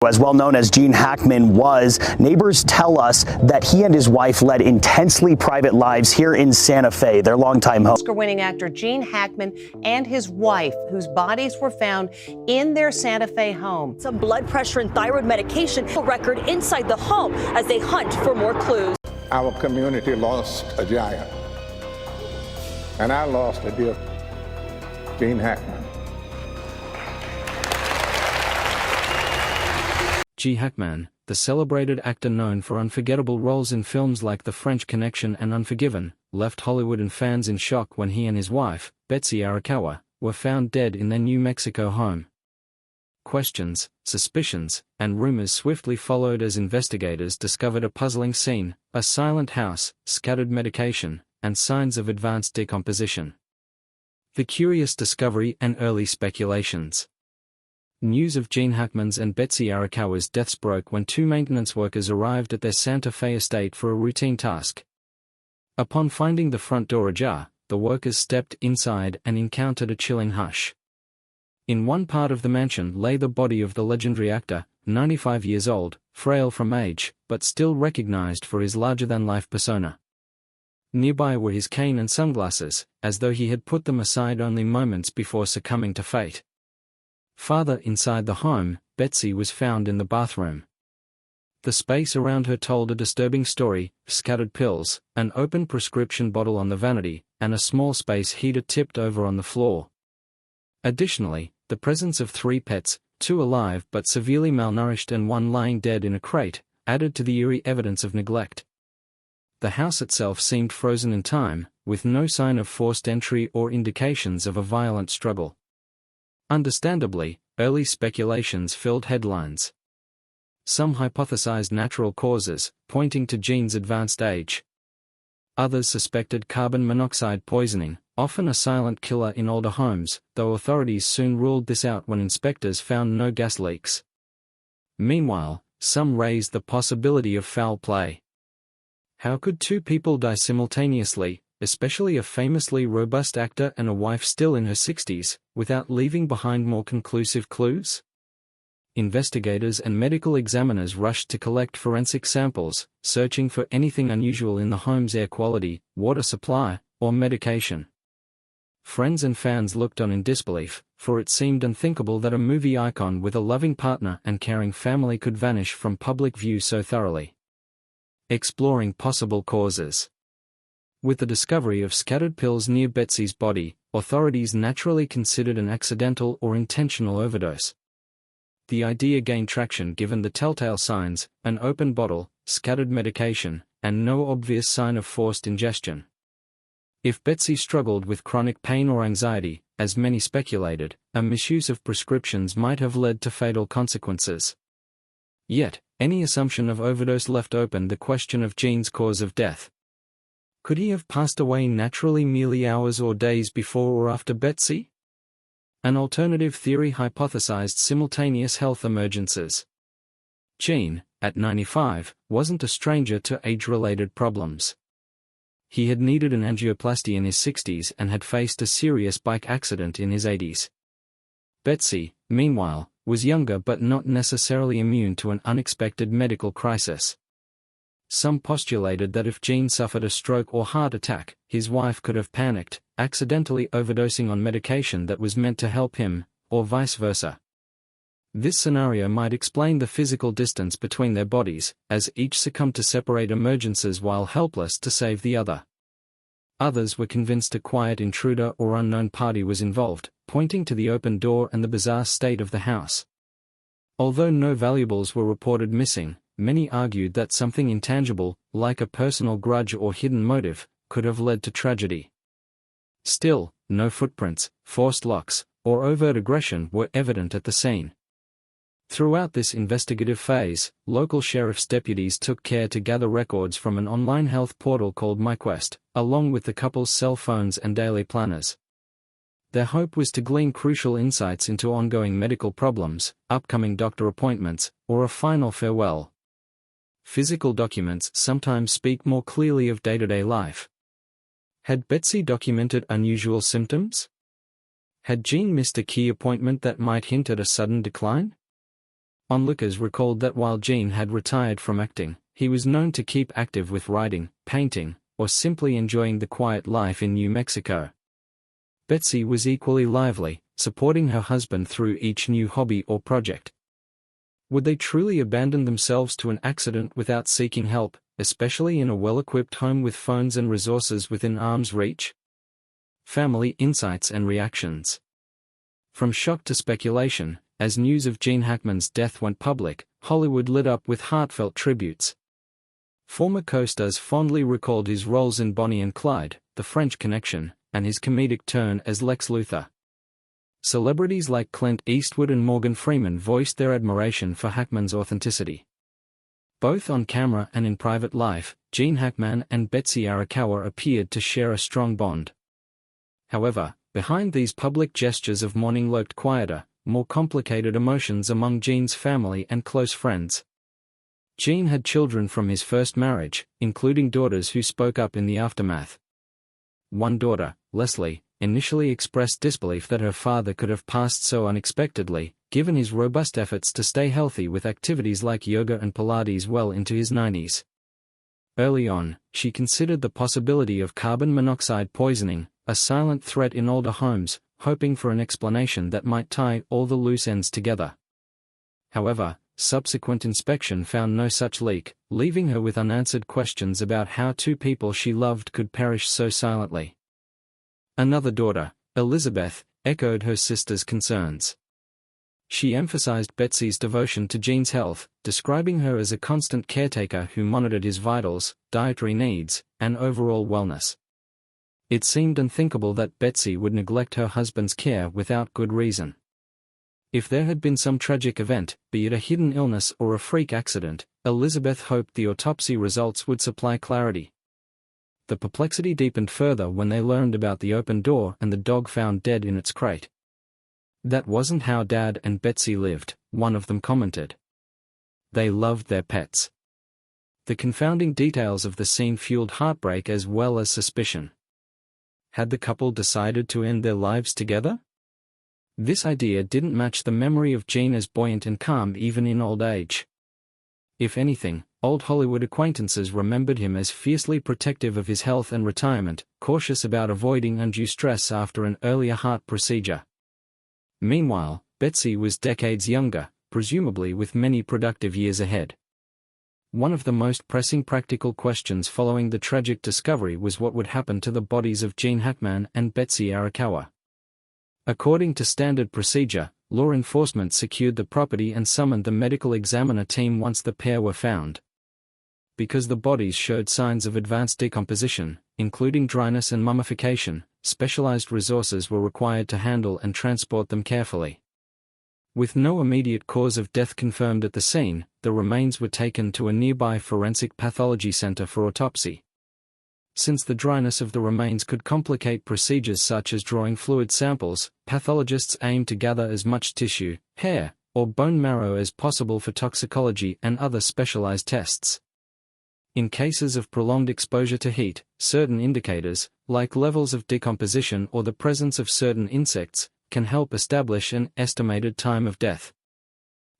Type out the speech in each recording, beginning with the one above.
As well known as Gene Hackman was, neighbors tell us that he and his wife led intensely private lives here in Santa Fe, their longtime home. Oscar-winning actor Gene Hackman and his wife, whose bodies were found in their Santa Fe home. Some blood pressure and thyroid medication record inside the home as they hunt for more clues. Our community lost a giant, and I lost a dear Gene Hackman. Gene Hackman, the celebrated actor known for unforgettable roles in films like The French Connection and Unforgiven, left Hollywood and fans in shock when he and his wife, Betsy Arakawa, were found dead in their New Mexico home. Questions, suspicions, and rumors swiftly followed as investigators discovered a puzzling scene, a silent house, scattered medication, and signs of advanced decomposition. The curious discovery and early speculations. News of Gene Hackman's and Betsy Arakawa's deaths broke when two maintenance workers arrived at their Santa Fe estate for a routine task. Upon finding the front door ajar, the workers stepped inside and encountered a chilling hush. In one part of the mansion lay the body of the legendary actor, 95 years old, frail from age, but still recognized for his larger-than-life persona. Nearby were his cane and sunglasses, as though he had put them aside only moments before succumbing to fate. Farther inside the home, Betsy was found in the bathroom. The space around her told a disturbing story: scattered pills, an open prescription bottle on the vanity, and a small space heater tipped over on the floor. Additionally, the presence of 3 pets, 2 alive but severely malnourished and 1 lying dead in a crate, added to the eerie evidence of neglect. The house itself seemed frozen in time, with no sign of forced entry or indications of a violent struggle. Understandably, early speculations filled headlines. Some hypothesized natural causes, pointing to Gene's advanced age. Others suspected carbon monoxide poisoning, often a silent killer in older homes, though authorities soon ruled this out when inspectors found no gas leaks. Meanwhile, some raised the possibility of foul play. How could 2 people die simultaneously, especially a famously robust actor and a wife still in her 60s, without leaving behind more conclusive clues? Investigators and medical examiners rushed to collect forensic samples, searching for anything unusual in the home's air quality, water supply, or medication. Friends and fans looked on in disbelief, for it seemed unthinkable that a movie icon with a loving partner and caring family could vanish from public view so thoroughly. Exploring possible causes. With the discovery of scattered pills near Betsy's body, authorities naturally considered an accidental or intentional overdose. The idea gained traction given the telltale signs: an open bottle, scattered medication, and no obvious sign of forced ingestion. If Betsy struggled with chronic pain or anxiety, as many speculated, a misuse of prescriptions might have led to fatal consequences. Yet, any assumption of overdose left open the question of Gene's cause of death. Could he have passed away naturally merely hours or days before or after Betsy? An alternative theory hypothesized simultaneous health emergencies. Gene, at 95, wasn't a stranger to age-related problems. He had needed an angioplasty in his 60s and had faced a serious bike accident in his 80s. Betsy, meanwhile, was younger but not necessarily immune to an unexpected medical crisis. Some postulated that if Gene suffered a stroke or heart attack, his wife could have panicked, accidentally overdosing on medication that was meant to help him, or vice versa. This scenario might explain the physical distance between their bodies, as each succumbed to separate emergencies while helpless to save the other. Others were convinced a quiet intruder or unknown party was involved, pointing to the open door and the bizarre state of the house. Although no valuables were reported missing, many argued that something intangible, like a personal grudge or hidden motive, could have led to tragedy. Still, no footprints, forced locks, or overt aggression were evident at the scene. Throughout this investigative phase, local sheriff's deputies took care to gather records from an online health portal called MyQuest, along with the couple's cell phones and daily planners. Their hope was to glean crucial insights into ongoing medical problems, upcoming doctor appointments, or a final farewell. Physical documents sometimes speak more clearly of day-to-day life. Had Betsy documented unusual symptoms? Had Gene missed a key appointment that might hint at a sudden decline? Onlookers recalled that while Gene had retired from acting, he was known to keep active with writing, painting, or simply enjoying the quiet life in New Mexico. Betsy was equally lively, supporting her husband through each new hobby or project. Would they truly abandon themselves to an accident without seeking help, especially in a well-equipped home with phones and resources within arm's reach? Family insights and reactions. From shock to speculation, as news of Gene Hackman's death went public, Hollywood lit up with heartfelt tributes. Former co-stars fondly recalled his roles in Bonnie and Clyde, The French Connection, and his comedic turn as Lex Luthor. Celebrities like Clint Eastwood and Morgan Freeman voiced their admiration for Hackman's authenticity. Both on camera and in private life, Gene Hackman and Betsy Arakawa appeared to share a strong bond. However, behind these public gestures of mourning lurked quieter, more complicated emotions among Gene's family and close friends. Gene had children from his first marriage, including daughters who spoke up in the aftermath. One daughter, Leslie, initially expressed disbelief that her father could have passed so unexpectedly, given his robust efforts to stay healthy with activities like yoga and Pilates well into his 90s. Early on, she considered the possibility of carbon monoxide poisoning, a silent threat in older homes, hoping for an explanation that might tie all the loose ends together. However, subsequent inspection found no such leak, leaving her with unanswered questions about how two people she loved could perish so silently. Another daughter, Elizabeth, echoed her sister's concerns. She emphasized Betsy's devotion to Gene's health, describing her as a constant caretaker who monitored his vitals, dietary needs, and overall wellness. It seemed unthinkable that Betsy would neglect her husband's care without good reason. If there had been some tragic event, be it a hidden illness or a freak accident, Elizabeth hoped the autopsy results would supply clarity. The perplexity deepened further when they learned about the open door and the dog found dead in its crate. "That wasn't how Dad and Betsy lived," one of them commented. They loved their pets. The confounding details of the scene fueled heartbreak as well as suspicion. Had the couple decided to end their lives together? This idea didn't match the memory of Gene as buoyant and calm even in old age. If anything, old Hollywood acquaintances remembered him as fiercely protective of his health and retirement, cautious about avoiding undue stress after an earlier heart procedure. Meanwhile, Betsy was decades younger, presumably with many productive years ahead. One of the most pressing practical questions following the tragic discovery was what would happen to the bodies of Gene Hackman and Betsy Arakawa. According to standard procedure, law enforcement secured the property and summoned the medical examiner team once the pair were found. Because the bodies showed signs of advanced decomposition, including dryness and mummification, specialized resources were required to handle and transport them carefully. With no immediate cause of death confirmed at the scene, the remains were taken to a nearby forensic pathology center for autopsy. Since the dryness of the remains could complicate procedures such as drawing fluid samples, pathologists aimed to gather as much tissue, hair, or bone marrow as possible for toxicology and other specialized tests. In cases of prolonged exposure to heat, certain indicators, like levels of decomposition or the presence of certain insects, can help establish an estimated time of death.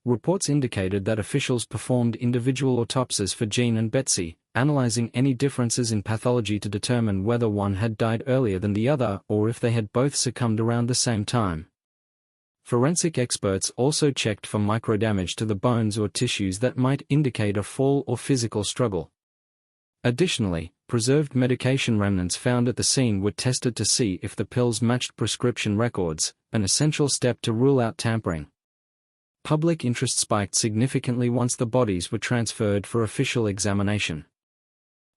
Reports indicated that officials performed individual autopsies for Gene and Betsy, analyzing any differences in pathology to determine whether one had died earlier than the other or if they had both succumbed around the same time. Forensic experts also checked for microdamage to the bones or tissues that might indicate a fall or physical struggle. Additionally, preserved medication remnants found at the scene were tested to see if the pills matched prescription records, an essential step to rule out tampering. Public interest spiked significantly once the bodies were transferred for official examination.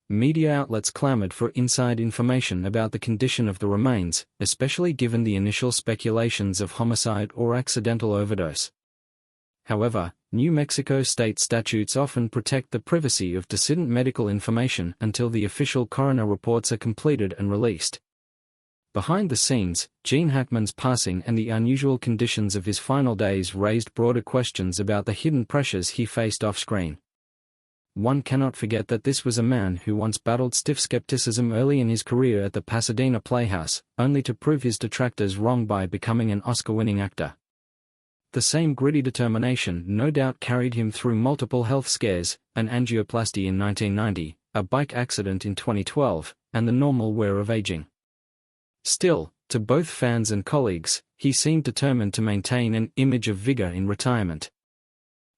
Media outlets clamored for inside information about the condition of the remains, especially given the initial speculations of homicide or accidental overdose. However, New Mexico state statutes often protect the privacy of dissident medical information until the official coroner reports are completed and released. Behind the scenes, Gene Hackman's passing and the unusual conditions of his final days raised broader questions about the hidden pressures he faced off-screen. One cannot forget that this was a man who once battled stiff skepticism early in his career at the Pasadena Playhouse, only to prove his detractors wrong by becoming an Oscar-winning actor. The same gritty determination no doubt carried him through multiple health scares, an angioplasty in 1990, a bike accident in 2012, and the normal wear of aging. Still, to both fans and colleagues, he seemed determined to maintain an image of vigor in retirement.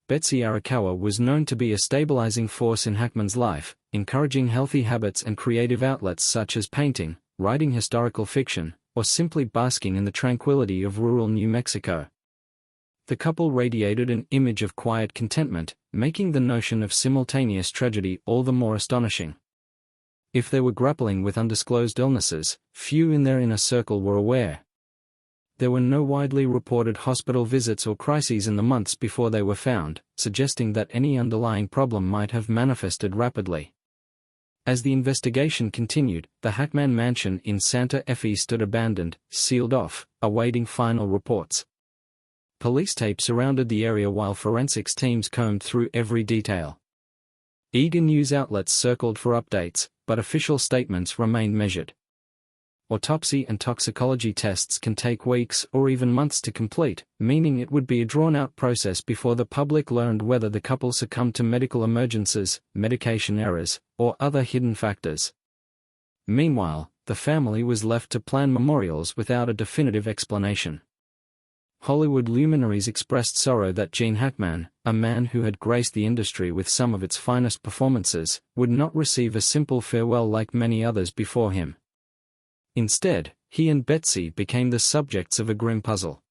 Betsy Arakawa was known to be a stabilizing force in Hackman's life, encouraging healthy habits and creative outlets such as painting, writing historical fiction, or simply basking in the tranquility of rural New Mexico. The couple radiated an image of quiet contentment, making the notion of simultaneous tragedy all the more astonishing. If they were grappling with undisclosed illnesses, few in their inner circle were aware. There were no widely reported hospital visits or crises in the months before they were found, suggesting that any underlying problem might have manifested rapidly. As the investigation continued, the Hackman mansion in Santa Fe stood abandoned, sealed off, awaiting final reports. Police tape surrounded the area while forensics teams combed through every detail. Eager news outlets circled for updates, but official statements remained measured. Autopsy and toxicology tests can take weeks or even months to complete, meaning it would be a drawn-out process before the public learned whether the couple succumbed to medical emergencies, medication errors, or other hidden factors. Meanwhile, the family was left to plan memorials without a definitive explanation. Hollywood luminaries expressed sorrow that Gene Hackman, a man who had graced the industry with some of its finest performances, would not receive a simple farewell like many others before him. Instead, he and Betsy became the subjects of a grim puzzle.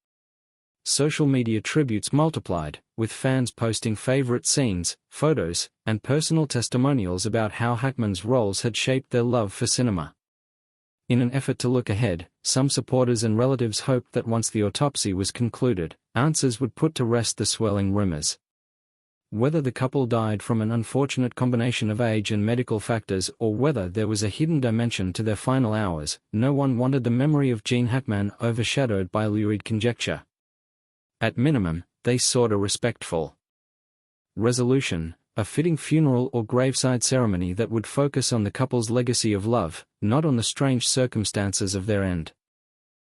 Social media tributes multiplied, with fans posting favorite scenes, photos, and personal testimonials about how Hackman's roles had shaped their love for cinema. In an effort to look ahead, some supporters and relatives hoped that once the autopsy was concluded, answers would put to rest the swirling rumors. Whether the couple died from an unfortunate combination of age and medical factors or whether there was a hidden dimension to their final hours, no one wanted the memory of Gene Hackman overshadowed by lurid conjecture. At minimum, they sought a respectful resolution, a fitting funeral or graveside ceremony that would focus on the couple's legacy of love, not on the strange circumstances of their end.